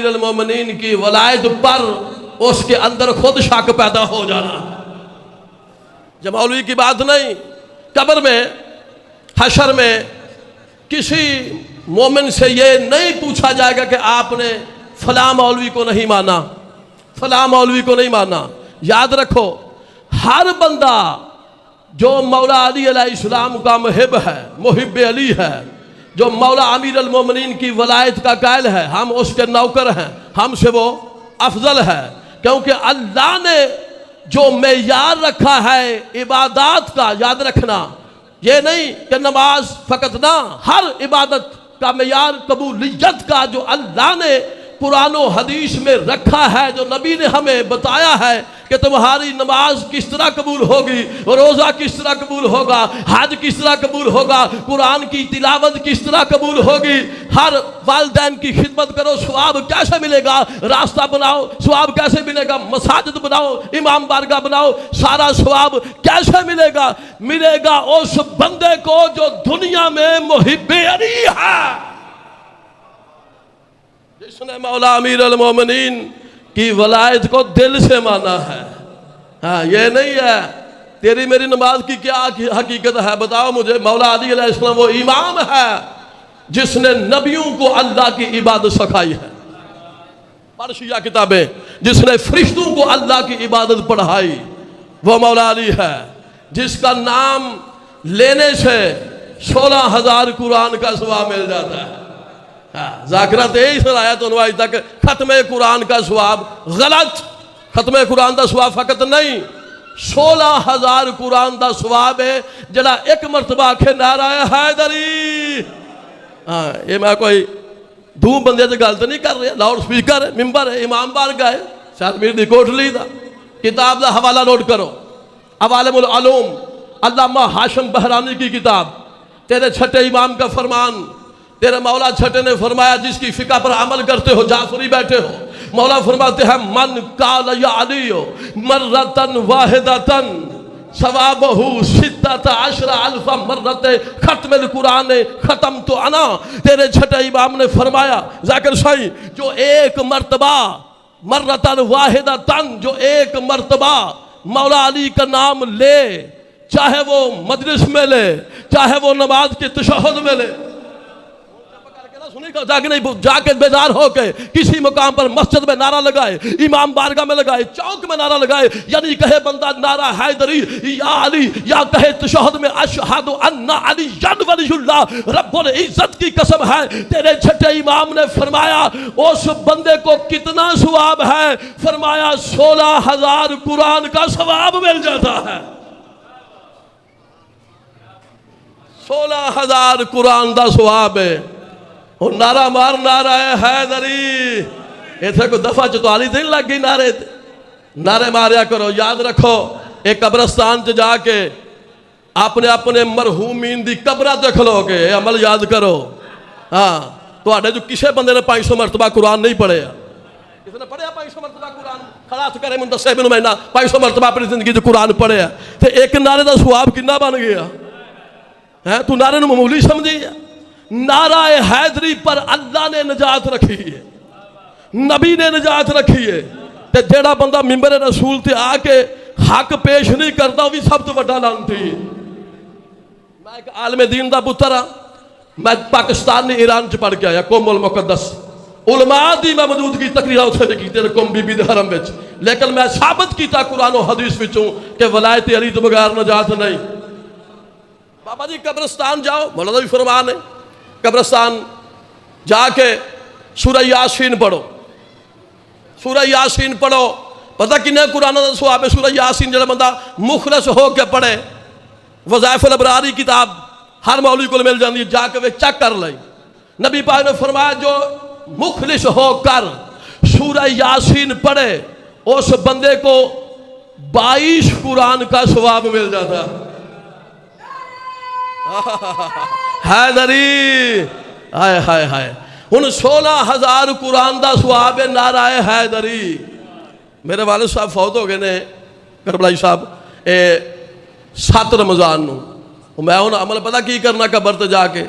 امیر المومنین کی ولایت پر اس کے اندر خود شک پیدا ہو جانا. جب مولوی کی بات نہیں، قبر میں حشر میں کسی مومن سے یہ نہیں پوچھا جائے گا کہ آپ نے فلاں مولوی کو نہیں مانا، فلاں مولوی کو نہیں مانا. یاد رکھو، ہر بندہ جو مولا علی علیہ السلام کا محب ہے، محب علی ہے، جو مولا امیر المومنین کی ولایت کا قائل ہے، ہم اس کے نوکر ہیں، ہم سے وہ افضل ہے. کیونکہ اللہ نے جو معیار رکھا ہے عبادات کا، یاد رکھنا یہ نہیں کہ نماز فقط نہ، ہر عبادت کا معیار قبولیت کا جو اللہ نے قرآن و حدیث میں رکھا ہے، جو نبی نے ہمیں بتایا ہے کہ تمہاری نماز کس طرح قبول ہوگی، روزہ کس طرح قبول ہوگا، حج کس طرح قبول ہوگا، قرآن کی تلاوت کس طرح قبول ہوگی، ہر والدین کی خدمت کرو ثواب کیسے ملے گا، راستہ بناؤ ثواب کیسے ملے گا، مساجد بناؤ، امام بارگاہ بناؤ، سارا ثواب کیسے ملے گا؟ ملے گا اس بندے کو جو دنیا میں محب علی ہے، جس نے مولا امیر المومنین کی ولایت کو دل سے مانا ہے. ہاں، یہ نہیں ہے تیری میری نماز کی کیا حقیقت ہے، بتاؤ مجھے. مولا علی علیہ السلام وہ امام ہے جس نے نبیوں کو اللہ کی عبادت سکھائی ہے. پڑھ شیعہ کتابیں، جس نے فرشتوں کو اللہ کی عبادت پڑھائی وہ مولا علی ہے، جس کا نام لینے سے 16,000 قرآن کا ثواب مل جاتا ہے. ذاکرہ تیئی سرایت انوائی تک ختم قرآن کا ثواب غلط. ختم قرآن دا ثواب فقط نہیں، 16,000 قرآن دا ثواب ہے جڑا ایک مرتبہ کے نعرہ حیدری. ہاں، یہ میں کوئی دو بندے سے گل تو نہیں کر رہے، لاؤڈ سپیکر ہے، ممبر ہے، امام بارگاہ ہے، شاید میر دی کوٹلی دا. کتاب دا حوالہ نوٹ کرو، عوالم العلوم، علامہ ہاشم بہرانی کی کتاب. تیرے چھٹے امام کا فرمان، تیرے مولا چھٹے نے فرمایا جس کی فقہ پر عمل کرتے ہو، جعفری بیٹھے ہو، مولا فرماتے ہیں من قال یا علی مرتن واحدتن ثوابہ 16,000 مرت ختم القرآن ختم تو انا. تیرے چھٹے امام نے فرمایا ذاکر سائی، جو ایک مرتبہ مرتن واحدتن، جو ایک مرتبہ مولا علی کا نام لے، چاہے وہ مجلس میں لے، چاہے وہ نماز کے تشہد میں لے، جا کے بیدار ہو کے کسی مقام پر مسجد میں نعرہ لگائے، امام بارگاہ میں لگائے، چوک میں نعرہ لگائے، یعنی کہے بندہ نعرہ حیدری یا علی، یا کہے تشہد میں اشہد ان علی ولی اللہ رب العزت کی قسم ہے. تیرے چھٹے امام نے فرمایا اس بندے کو کتنا ثواب ہے؟ فرمایا 16,000 قرآن کا ثواب مل جاتا ہے. 16,000 قرآن دا ثواب ہے. اور نعرہ مار نعرہ حیدری. ایتھے کو دفعہ چتوالی دن لگ گئی نعرے تے، نعرے ماریا کرو. یاد رکھو، ایک قبرستان چ جا کے اپنے اپنے مرحومین دی قبرہ تے کھلو کے عمل یاد کرو. ہاں، تو آڈے جو کسے بندے نے 500 مرتبہ قرآن نہیں پڑھے، کسی نے پڑھے 500 مرتبہ قرآن؟ خلاص کرے منتصح بن مہینہ 500 مرتبہ اپنی زندگی جو قرآن پڑھے ہیں، تو ایک نعرے دا ثواب کنا بن گیا؟ تو نعرے نے معمولی سمجھی ہے؟ نعرہ حیدری پر اللہ نے نجات رکھی ہے، نبی نے نجات رکھی ہے. تے جیڑا بندہ ممبر رسول تے آ کے حق پیش نہیں کرتا وہ بھی سب تو بڑا لعنتی ہے. میں ایک عالم دین دا پتر ہاں، میں پاکستان نے ایران چ پڑھ کے آیا، قوم المقدس علماء دی میں موجود کی تقریر اتھے نے کیتے قوم بی بی دے حرم وچ، لیکن میں ثابت کیتا قرآن و حدیث وچوں کہ ولایت علی تو بغیر نجات نہیں. بابا جی قبرستان جاؤ، مولانا بھی فرمان ہے، قبرستان جا کے سورہ یاسین پڑھو، سورہ یاسین پڑھو. پتہ کنے قرآن دا ثواب ہے سورہ یاسین جڑا بندہ مخلص ہو کے پڑھے. وظائف الابراری کتاب ہر مولوی کو مل جاندی ہے، جا کے وہ چیک کر لیں. نبی پاک نے فرمایا جو مخلص ہو کر سورہ یاسین پڑھے اس بندے کو 22 قرآن کا ثواب مل جاتا ہے. حیدری ہائے ہائے ہائے. ان 16,000 قرآن دا ثواب ہے نعرہ حیدری. میرے والد صاحب فوت ہو گئے نے، کربلائی صاحب 7 رمضان نو. میں انہوں عمل پتہ کی کرنا قبر تے جا کے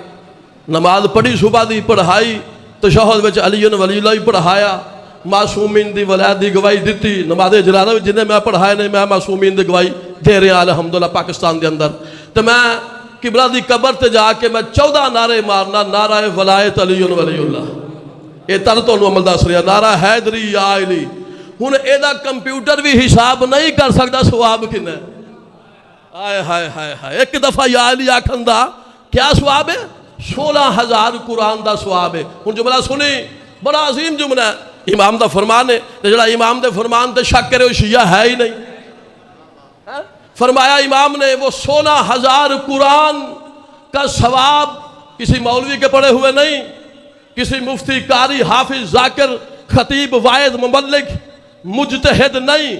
نماز پڑھی، صبح دی پڑھائی، تشہد وچ علی ولی اللہ بھی پڑھایا، معصومین دی ولایت دی گواہی دیتی، نماز جنازہ وچ جنہیں میں پڑھایا نہیں میں معصومین دی گواہی دے رہا الحمدللہ پاکستان دے اندر۔ تو میں قبلہ دی قبر تے جا کے میں 14 نعرے مارنا، نعرہ ولایت علی ولی اللہ، یہ تل تو عمل دس رہا، نعرہ حیدری یا علی۔ ہن ایدا کمپیوٹر بھی حساب نہیں کر سکتا ثواب کنا ہے۔ ہائے ہائے ہائے ہائے، ایک دفعہ یا علی آکھن دا کیا ثواب ہے؟ 16,000 قرآن دا ثواب ہے۔ ہن جملہ سنی، بڑا عظیم جملہ ہے، امام دا فرمان ہے، جڑا امام دے فرمان تے شک کرے وہ شیعہ ہے ہی نہیں۔ فرمایا امام نے وہ 16,000 قرآن کا ثواب کسی مولوی کے پڑھے ہوئے نہیں، کسی مفتی قاری حافظ ذاکر خطیب واعظ مبلغ مجتہد نہیں،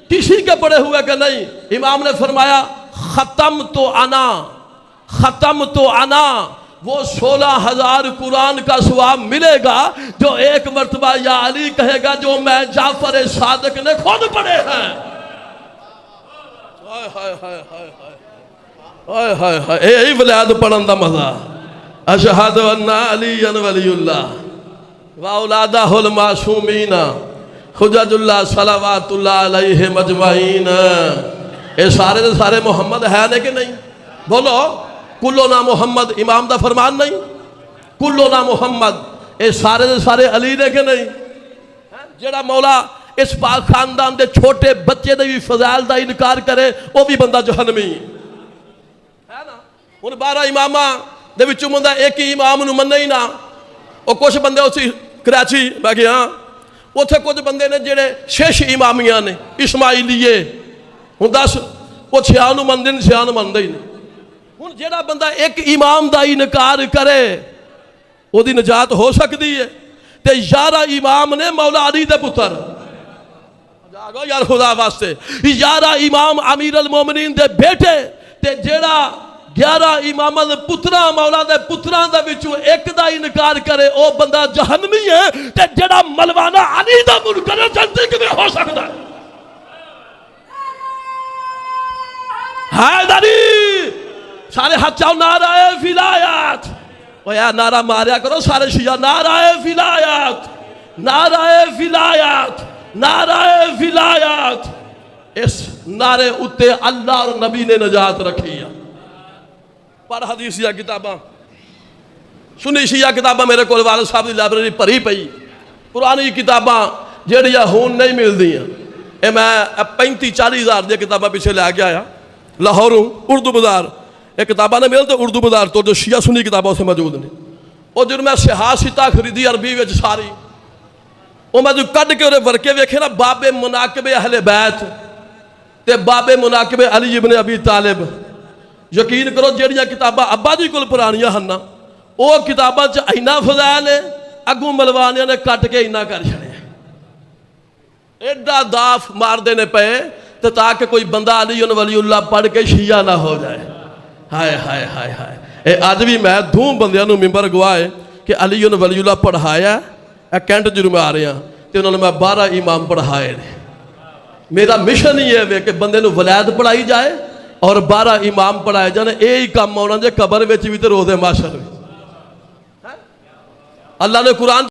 کسی کے پڑھے ہوئے کہ نہیں۔ امام نے فرمایا ختم تو انا وہ 16,000 قرآن کا ثواب ملے گا جو ایک مرتبہ یا علی کہے گا جو میں جعفر صادق نے خود پڑھے ہیں۔ اے ولایت پڑھن دا مزہ، اشہد ان علی ولی اللہ واولادہ المعصومین حجج اللہ صلوات اللہ علیہ مجمعین۔ اے سارے دے سارے محمد ہے نے کہ نہیں؟ بولو کلنا محمد، امام دا فرمان نہیں؟ کلنا محمد، اے سارے دے سارے علی نے کہ نہیں؟ جڑا مولا اس پاک خاندان دے چھوٹے بچے دے بھی فضائل دا انکار کرے وہ بھی بندہ جہنمی ہے نا۔ ان 12 امامہ دے وچوں بندہ ایک ہی امام نو مننے ہی نہ، اور کچھ بندے اسی کراچی میں کہ ہاں اتھے کچھ بندے نے جڑے 6 امامیاں نے اسماعیلیے، ہن دس وہ 6 نو مندے نہیں 6 نو مندے ہی نہیں۔ ہن جڑا بندہ ایک امام دا انکار کرے وہ دی نجات ہو سکتی ہے؟ تے 11 امام نے مولا علی دے پتر، جاگو یار خدا واسطے، 11 امام امیر المومنین دے بیٹے، تے جڑا 11 امام دے پتران مولا دے پتران دے وچوں ایک دا انکار کرے او بندہ جہنمی ہے، تے جڑا ملوانا علی دا منکر جنتی کیویں ہو سکتا ہے؟ حیدری سارے ہاتھ چاہو نعرہ ولایت، او یا نعرہ ماریا کرو سارے شیعہ، نعرہ ولایت، نعرہ ولایت، نعرہ ولایت۔ اس نعرے اتے اللہ اور نبی نے نجات رکھی ہے۔ پر حدیثیہ کتاباں سنی شیعہ کتاباں میرے کو والد صاحب دی لائبریری پڑھی پئی، پرانی کتاباں جڑیاں ہون نہیں مل دیاں، اے میں 35-40 ہزار دی کتاباں پیچھے لے کے آیا لاہوروں، اردو بازار ایک کتاباں نے مل تو اردو بازار تو جو شیعہ سنی کتابوں سے موجود نہیں، اور جو میں سیاستہ خریدی عربی وچ ساری، وہ میں جو کڈ کے انہیں ورکے ویکھے نا باب مناقب اہل بیت تے باب مناقب علی ابن ابی طالب، یقین کرو جیڑیاں کتاباں ابا جی کول پرانیاں ہن وہ کتاباں چ اینا فضائل ہے، اگوں ملوانیاں نے کٹ کے اینا کر چھڑے، ایڈا داف مار دینے پے تو تاکہ کوئی بندہ علی ولی اللہ پڑھ کے شیعہ نہ ہو جائے۔ ہائے ہائے ہائے ہائے، اے آج بھی میں دھوم بندیاں نو ممبر گواہ ہے کہ علی ولی اللہ پڑھایا ہے، کینٹ جرم آ رہے ہیں تو انہوں نے میں 12 امام پڑھائے نے۔ میرا مشن ہی ہے کہ بندے نو ولایت پڑھائی جائے اور 12 امام پڑھائے جانے، یہی کام ہونا جائے قبر وچ بھی تے روزے محشر بھی۔ اللہ نے قرآن